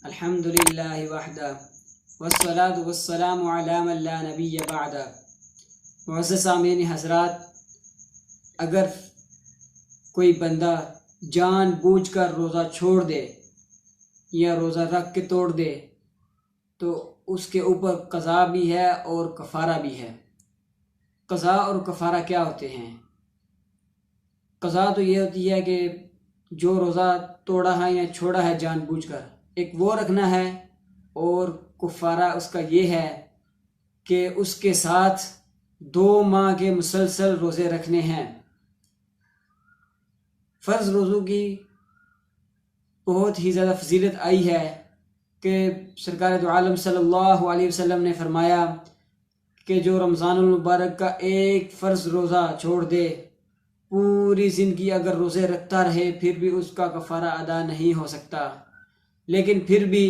الحمد للہ وحدہ والصلاة والسلام علی من لا نبی بعدہ۔ معزز سامعین حضرات، اگر کوئی بندہ جان بوجھ کر روزہ چھوڑ دے یا روزہ رکھ کے توڑ دے تو اس کے اوپر قضا بھی ہے اور کفارہ بھی ہے۔ قضا اور کفارہ کیا ہوتے ہیں؟ قضا تو یہ ہوتی ہے کہ جو روزہ توڑا ہے یا چھوڑا ہے جان بوجھ کر، ایک وہ رکھنا ہے، اور کفارہ اس کا یہ ہے کہ اس کے ساتھ 2 ماہ کے مسلسل روزے رکھنے ہیں۔ فرض روزوں کی بہت ہی زیادہ فضیلت آئی ہے کہ سرکار دو عالم صلی اللہ علیہ وسلم نے فرمایا کہ جو رمضان المبارک کا ایک فرض روزہ چھوڑ دے، پوری زندگی اگر روزے رکھتا رہے پھر بھی اس کا کفارہ ادا نہیں ہو سکتا۔ لیکن پھر بھی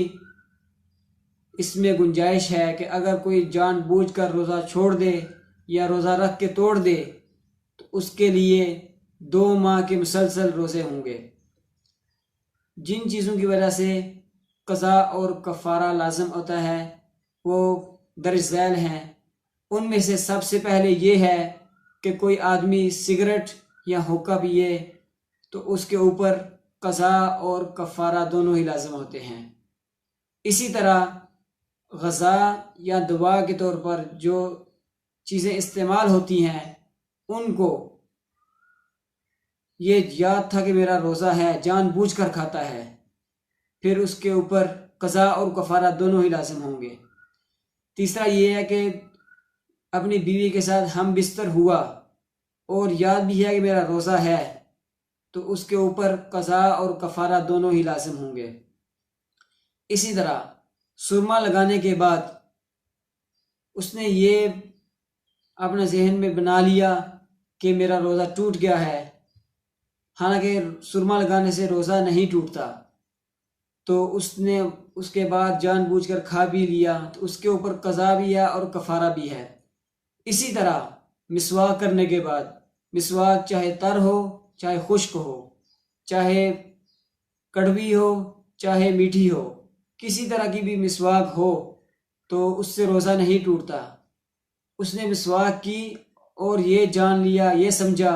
اس میں گنجائش ہے کہ اگر کوئی جان بوجھ کر روزہ چھوڑ دے یا روزہ رکھ کے توڑ دے تو اس کے لیے 2 ماہ کے مسلسل روزے ہوں گے۔ جن چیزوں کی وجہ سے قضا اور کفارہ لازم ہوتا ہے وہ درج ذیل ہیں۔ ان میں سے سب سے پہلے یہ ہے کہ کوئی آدمی سگریٹ یا حقہ پیے تو اس کے اوپر قضا اور کفارہ دونوں ہی لازم ہوتے ہیں۔ اسی طرح غذا یا دوا کے طور پر جو چیزیں استعمال ہوتی ہیں ان کو یہ یاد تھا کہ میرا روزہ ہے، جان بوجھ کر کھاتا ہے، پھر اس کے اوپر قضا اور کفارہ دونوں ہی لازم ہوں گے۔ تیسرا یہ ہے کہ اپنی بیوی کے ساتھ ہم بستر ہوا اور یاد بھی ہے کہ میرا روزہ ہے تو اس کے اوپر قضا اور کفارہ دونوں ہی لازم ہوں گے۔ اسی طرح سرما لگانے کے بعد اس نے یہ اپنا ذہن میں بنا لیا کہ میرا روزہ ٹوٹ گیا ہے، حالانکہ سرما لگانے سے روزہ نہیں ٹوٹتا، تو اس نے اس کے بعد جان بوجھ کر کھا بھی لیا تو اس کے اوپر قضا بھی ہے اور کفارہ بھی ہے۔ اسی طرح مسواک کرنے کے بعد، مسواک چاہے تر ہو چاہے خشک ہو، چاہے کڑوی ہو چاہے میٹھی ہو، کسی طرح کی بھی مسواک ہو تو اس سے روزہ نہیں ٹوٹتا۔ اس نے مسواک کی اور یہ جان لیا، یہ سمجھا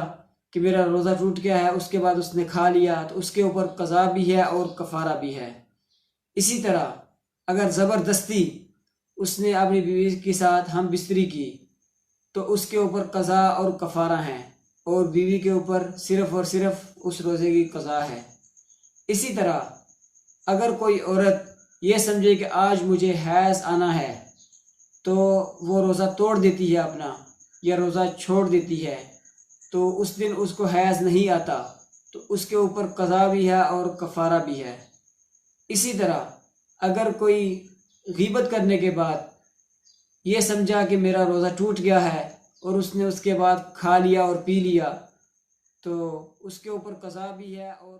کہ میرا روزہ ٹوٹ گیا ہے، اس کے بعد اس نے کھا لیا تو اس کے اوپر قضا بھی ہے اور کفارہ بھی ہے۔ اسی طرح اگر زبردستی اس نے اپنی بیوی کے ساتھ ہم بستری کی تو اس کے اوپر قضا اور کفارہ ہیں، اور بیوی کے اوپر صرف اور صرف اس روزے کی قضا ہے۔ اسی طرح اگر کوئی عورت یہ سمجھے کہ آج مجھے حیض آنا ہے تو وہ روزہ توڑ دیتی ہے اپنا یا روزہ چھوڑ دیتی ہے تو اس دن اس کو حیض نہیں آتا تو اس کے اوپر قضا بھی ہے اور کفارہ بھی ہے۔ اسی طرح اگر کوئی غیبت کرنے کے بعد یہ سمجھا کہ میرا روزہ ٹوٹ گیا ہے اور اس نے اس کے بعد کھا لیا اور پی لیا تو اس کے اوپر قضا بھی ہے اور